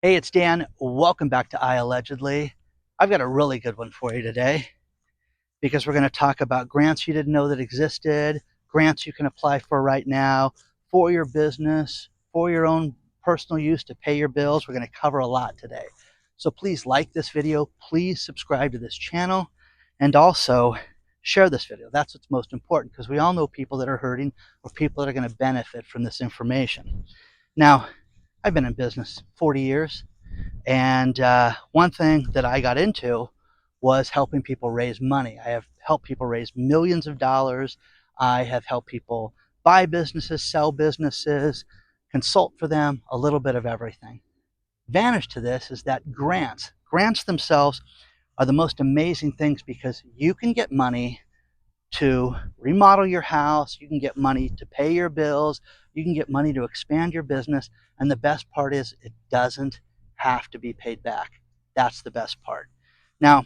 Hey, it's Dan. Welcome back to iAllegedly. I've got a really good one for you today because we're going to talk about grants you didn't know that existed, grants you can apply for right now, for your business, for your own personal use to pay your bills. We're going to cover a lot today. So please like this video, please subscribe to this channel, and also share this video. That's what's most important because we all know people that are hurting or people that are going to benefit from this information. Now, I've been in business 40 years. And one thing that I got into was helping people raise money. I have helped people raise millions of dollars. I have helped people buy businesses, sell businesses, consult for them, a little bit of everything. Advantage to this is that grants themselves are the most amazing things because you can get money to remodel your house, you can get money to pay your bills, you can get money to expand your business, and the best part is it doesn't have to be paid back. That's the best part. Now,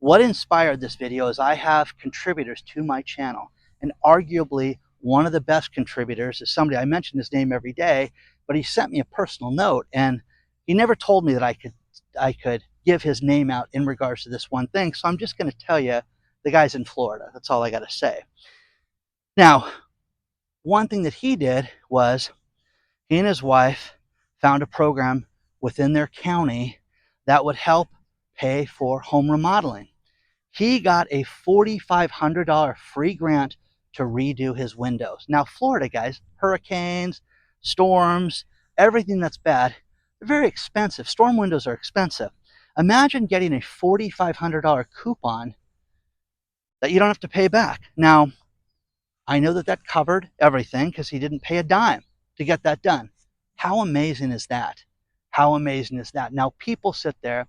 what inspired this video is I have contributors to my channel, and arguably one of the best contributors is somebody, I mention his name every day, but he sent me a personal note, and he never told me that I could give his name out in regards to this one thing, so I'm just going to tell you the guy's in Florida. That's all I got to say. Now, one thing that he did was he and his wife found a program within their county that would help pay for home remodeling. He got a $4,500 free grant to redo his windows. Now, Florida, guys, hurricanes, storms, everything that's bad, they're very expensive. Storm windows are expensive. Imagine getting a $4,500 coupon that you don't have to pay back. Now, I know that that covered everything because he didn't pay a dime to get that done. How amazing is that? How amazing is that? Now, people sit there,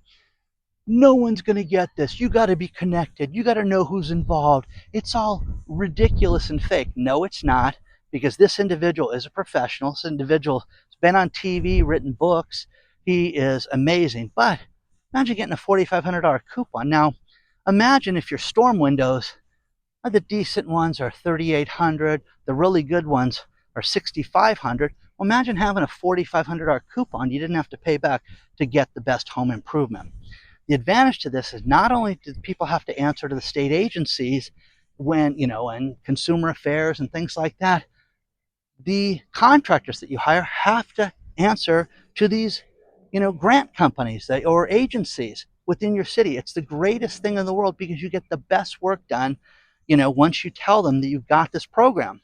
no one's going to get this. You got to be connected. You got to know who's involved. It's all ridiculous and fake. No, it's not, because this individual is a professional. This individual has been on TV, written books. He is amazing. But imagine getting a $4,500 coupon. Now, imagine if your storm windows, the decent ones are $3,800, the really good ones are $6,500. Well, imagine having a $4,500 coupon you didn't have to pay back to get the best home improvement. The advantage to this is not only do people have to answer to the state agencies when, and consumer affairs and things like that, the contractors that you hire have to answer to these, grant companies or agencies within your city. It's the greatest thing in the world because you get the best work done, once you tell them that you've got this program.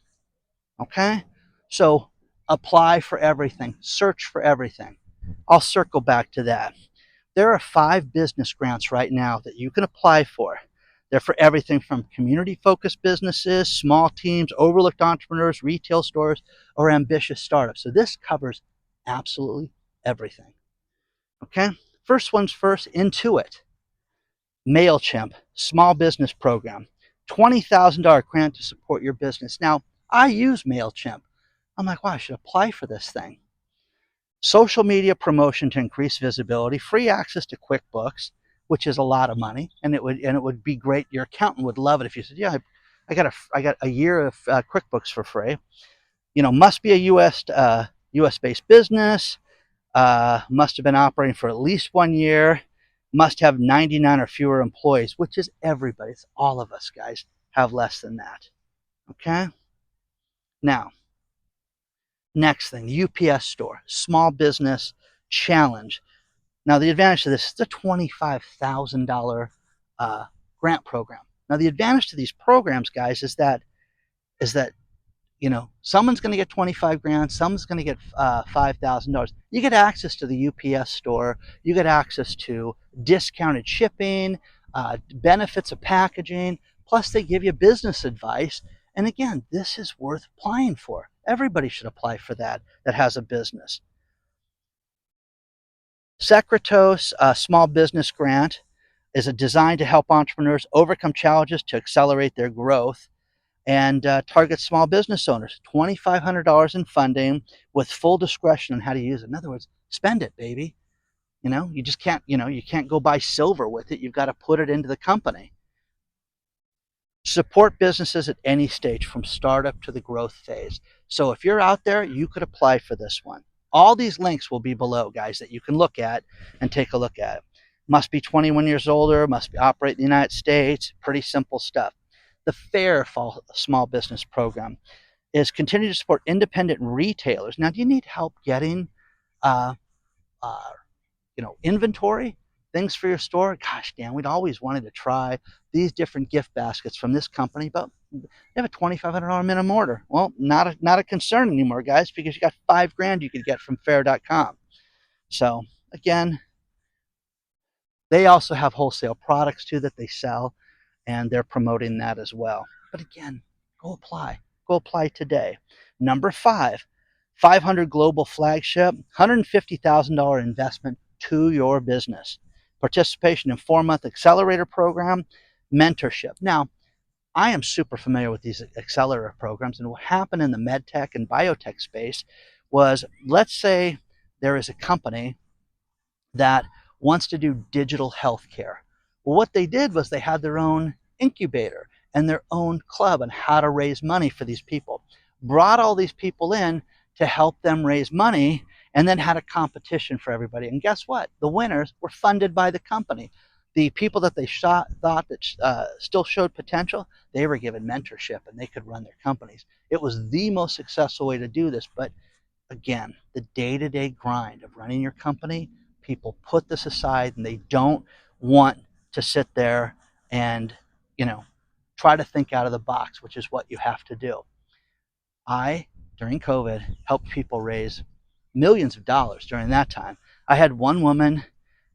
Okay? So apply for everything, search for everything. I'll circle back to that. There are 5 business grants right now that you can apply for. They're for everything from community-focused businesses, small teams, overlooked entrepreneurs, retail stores, or ambitious startups. So this covers absolutely everything. Okay? First one's first, Intuit. MailChimp, small business program. $20,000 grant to support your business. Now, I use MailChimp. I'm like, wow, I should apply for this thing. Social media promotion to increase visibility, free access to QuickBooks, which is a lot of money, and it would be great. Your accountant would love it if you said, "Yeah, I got a year of QuickBooks for free." Must be a U.S. based business. Must have been operating for at least 1 year. Must have 99 or fewer employees, which is everybody. It's all of us, guys, have less than that. Okay. Now, next thing, UPS store, small business challenge. Now, the advantage to this is a $25,000 grant program. Now, the advantage to these programs, guys, is that someone's going to get 25 grand, someone's going to get $5,000. You get access to the UPS store, you get access to discounted shipping, benefits of packaging, plus they give you business advice. And again, this is worth applying for. Everybody should apply for that has a business. Secretos Small Business Grant is designed to help entrepreneurs overcome challenges to accelerate their growth and target small business owners. $2,500 in funding with full discretion on how to use it. In other words, spend it, baby. You just can't, you can't go buy silver with it. You've got to put it into the company. Support businesses at any stage from startup to the growth phase. So if you're out there, you could apply for this one. All these links will be below, guys, that you can look at and take a look at. Must be 21 years older, must operate in the United States. Pretty simple stuff. The FAIR Small Business Program is continue to support independent retailers. Now, do you need help getting uh, uh, inventory, things for your store? Gosh, Dan, we'd always wanted to try these different gift baskets from this company, but they have a $2,500 minimum order. Well, not a concern anymore, guys, because you got $5,000 you could get from fair.com. So again, they also have wholesale products too that they sell, and they're promoting that as well. But again, go apply. Go apply today. Number 5, 500 global flagship, $150,000 investment to your business. Participation in 4-month accelerator program, mentorship. Now, I am super familiar with these accelerator programs, and what happened in the medtech and biotech space was, let's say there is a company that wants to do digital healthcare. Well, what they did was they had their own incubator and their own club on how to raise money for these people. Brought all these people in to help them raise money, and then had a competition for everybody. And guess what? The winners were funded by the company. The people that they thought that still showed potential, they were given mentorship and they could run their companies. It was the most successful way to do this. But again, the day-to-day grind of running your company, people put this aside and they don't want to sit there and, try to think out of the box, which is what you have to do. I, during COVID, helped people raise millions of dollars during that time. I had one woman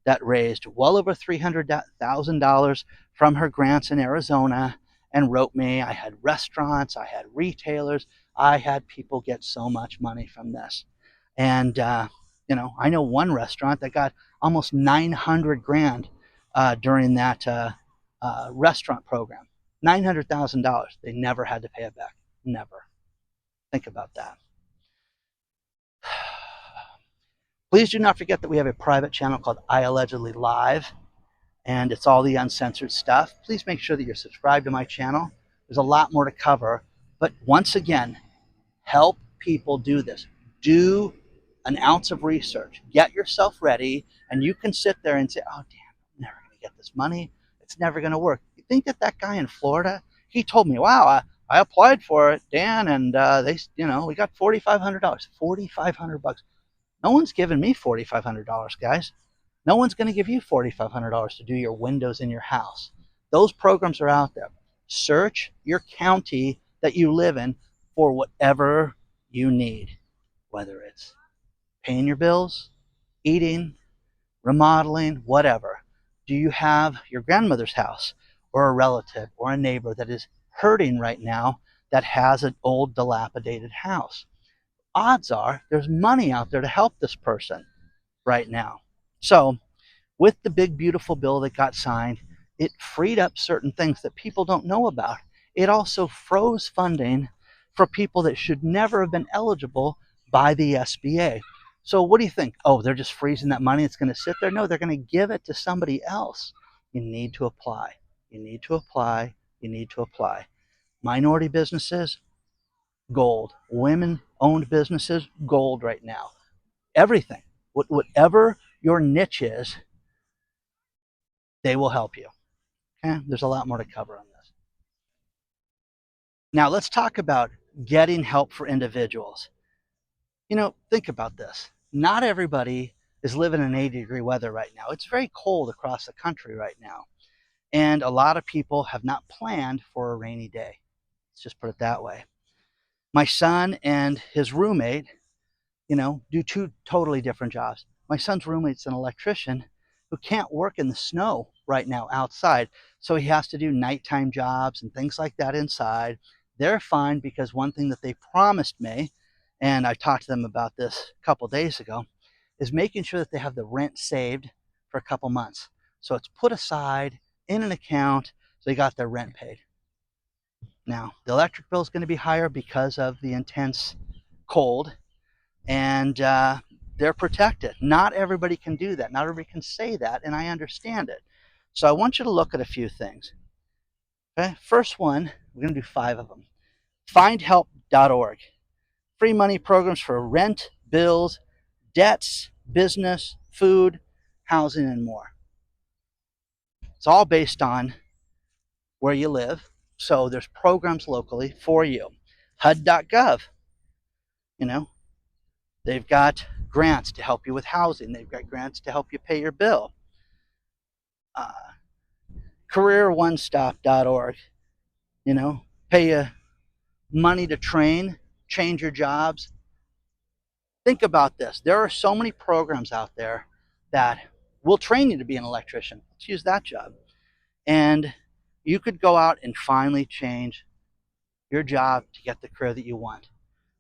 that raised well over $300,000 from her grants in Arizona and wrote me. I had restaurants, I had retailers, I had people get so much money from this. And, I know one restaurant that got almost 900 grand during that restaurant program. $900,000. They never had to pay it back. Never. Think about that. Please do not forget that we have a private channel called iAllegedly Live, and it's all the uncensored stuff. Please make sure that you're subscribed to my channel. There's a lot more to cover. But once again, help people do this. Do an ounce of research. Get yourself ready, and you can sit there and say, oh, damn, I'm never going to get this money. It's never going to work. You think that guy in Florida, he told me, wow, I applied for it, Dan, and we got $4,500. $4,500. No one's giving me $4,500, guys. No one's going to give you $4,500 to do your windows in your house. Those programs are out there. Search your county that you live in for whatever you need, whether it's paying your bills, eating, remodeling, whatever. Do you have your grandmother's house or a relative or a neighbor that is hurting right now that has an old dilapidated house? Odds are there's money out there to help this person right now. So with the big, beautiful bill that got signed, it freed up certain things that people don't know about. It also froze funding for people that should never have been eligible by the SBA. So what do you think? Oh, they're just freezing that money. It's going to sit there. No, they're going to give it to somebody else. You need to apply. You need to apply. You need to apply. Minority businesses, gold. Women-owned businesses, gold right now. Everything. Whatever your niche is, they will help you. Okay? There's a lot more to cover on this. Now let's talk about getting help for individuals. Think about this. Not everybody is living in 80-degree weather right now. It's very cold across the country right now. And a lot of people have not planned for a rainy day. Let's just put it that way. My son and his roommate, do 2 totally different jobs. My son's roommate's an electrician who can't work in the snow right now outside. So he has to do nighttime jobs and things like that inside. They're fine because one thing that they promised me, and I talked to them about this a couple days ago, is making sure that they have the rent saved for a couple months. So it's put aside in an account, so they got their rent paid. Now, the electric bill is going to be higher because of the intense cold, and they're protected. Not everybody can do that. Not everybody can say that, and I understand it. So I want you to look at a few things. Okay, first one, we're going to do 5 of them. FindHelp.org. Free money programs for rent, bills, debts, business, food, housing, and more. It's all based on where you live. So there's programs locally for you. HUD.gov, you know, they've got grants to help you with housing. They've got grants to help you pay your bill. Uh, CareerOneStop.org, pay you money to train, change your jobs. Think about this. There are so many programs out there that will train you to be an electrician. Let's use that job. And you could go out and finally change your job to get the career that you want.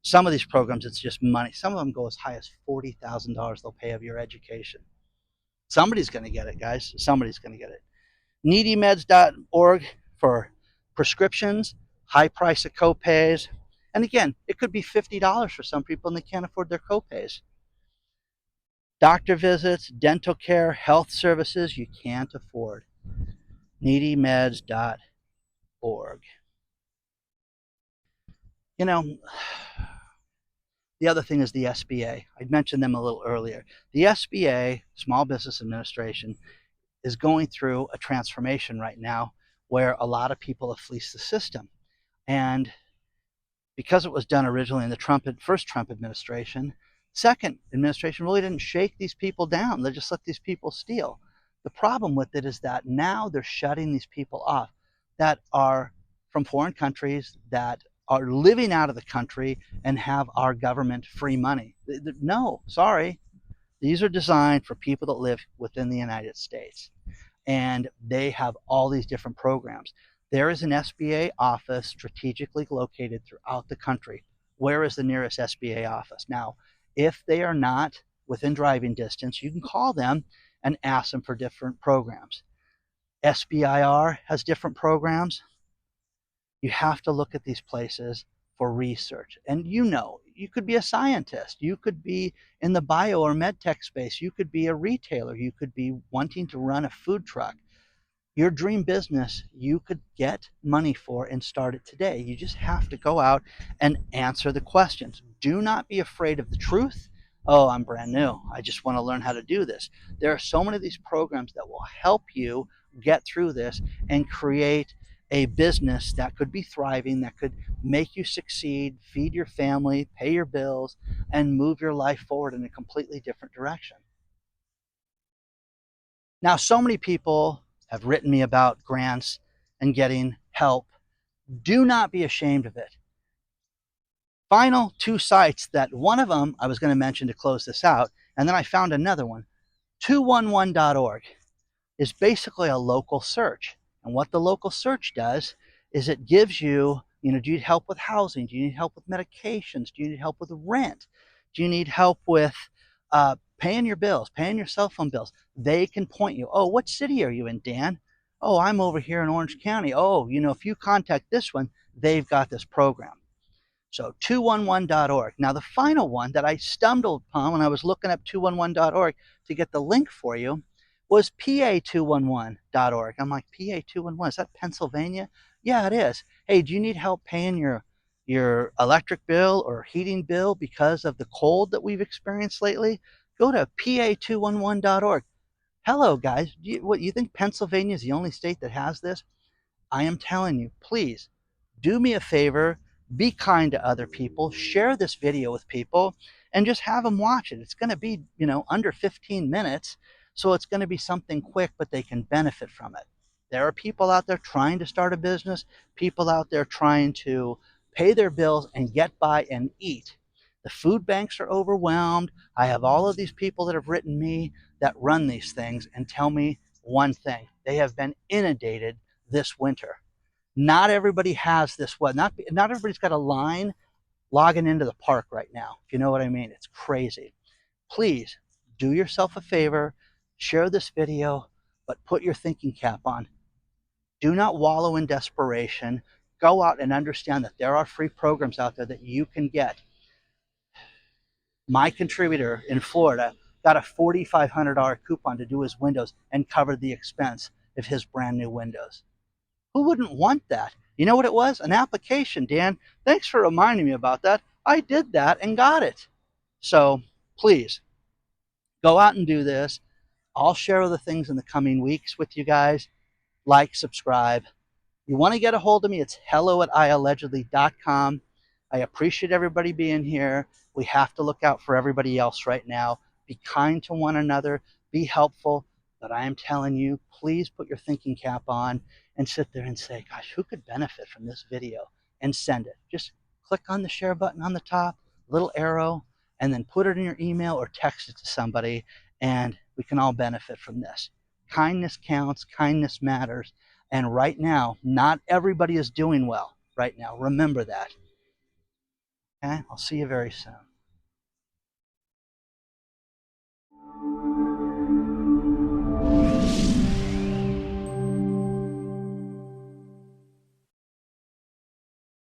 Some of these programs, it's just money. Some of them go as high as $40,000 they'll pay of your education. Somebody's going to get it, guys. Somebody's going to get it. NeedyMeds.org for prescriptions, high price of copays. And again, it could be $50 for some people and they can't afford their copays. Doctor visits, dental care, health services you can't afford. NeedyMeds.org. The other thing is the SBA. I mentioned them a little earlier. The SBA, Small Business Administration, is going through a transformation right now where a lot of people have fleeced the system. And because it was done originally in the first Trump administration, second administration really didn't shake these people down. They just let these people steal. The problem with it is that now they're shutting these people off that are from foreign countries, that are living out of the country and have our government free money. No, sorry. These are designed for people that live within the United States. And they have all these different programs. There is an SBA office strategically located throughout the country. Where is the nearest SBA office? Now, if they are not within driving distance, you can call them and ask them for different programs. SBIR has different programs. You have to look at these places for research. And you could be a scientist. You could be in the bio or med tech space. You could be a retailer. You could be wanting to run a food truck. Your dream business, you could get money for and start it today. You just have to go out and answer the questions. Do not be afraid of the truth. Oh, I'm brand new. I just want to learn how to do this. There are so many of these programs that will help you get through this and create a business that could be thriving, that could make you succeed, feed your family, pay your bills, and move your life forward in a completely different direction. Now, so many people have written me about grants and getting help. Do not be ashamed of it. Final two sites that one of them I was going to mention to close this out, and then I found another one. 211.org is basically a local search. And what the local search does is it gives you, do you need help with housing? Do you need help with medications? Do you need help with rent? Do you need help with paying your bills, paying your cell phone bills? They can point you. Oh, what city are you in, Dan? Oh, I'm over here in Orange County. Oh, if you contact this one, they've got this program. So 211.org. Now, the final one that I stumbled upon when I was looking up 211.org to get the link for you was PA211.org. I'm like, PA211, is that Pennsylvania? Yeah, it is. Hey, do you need help paying your electric bill or heating bill because of the cold that we've experienced lately? Go to PA211.org. Hello, guys. You think Pennsylvania is the only state that has this? I am telling you, please do me a favor, be kind to other people, share this video with people, and just have them watch it. It's going to be, under 15 minutes, so it's going to be something quick, but they can benefit from it. There are people out there trying to start a business, people out there trying to pay their bills and get by and eat. The food banks are overwhelmed. I have all of these people that have written me that run these things and tell me one thing. They have been inundated this winter. Not everybody has this. Not everybody's got a line logging into the park right now. If you know what I mean, it's crazy. Please do yourself a favor, share this video, but put your thinking cap on. Do not wallow in desperation. Go out and understand that there are free programs out there that you can get. My contributor in Florida got a $4,500 coupon to do his windows and covered the expense of his brand new windows. Who wouldn't want that? You know what it was? An application, Dan. Thanks for reminding me about that. I did that and got it. So please Go out and do this. I'll share other things in the coming weeks with you guys. Like, subscribe. You want to get a hold of me, it's hello@iallegedly.com. I appreciate everybody being here. We have to look out for everybody else right now. Be kind to one another. Be helpful. But I am telling you, please put your thinking cap on and sit there and say, gosh, who could benefit from this video? And send it. Just click on the share button on the top, little arrow, and then put it in your email or text it to somebody, and we can all benefit from this. Kindness counts. Kindness matters. And right now, not everybody is doing well right now. Remember that. Okay? I'll see you very soon.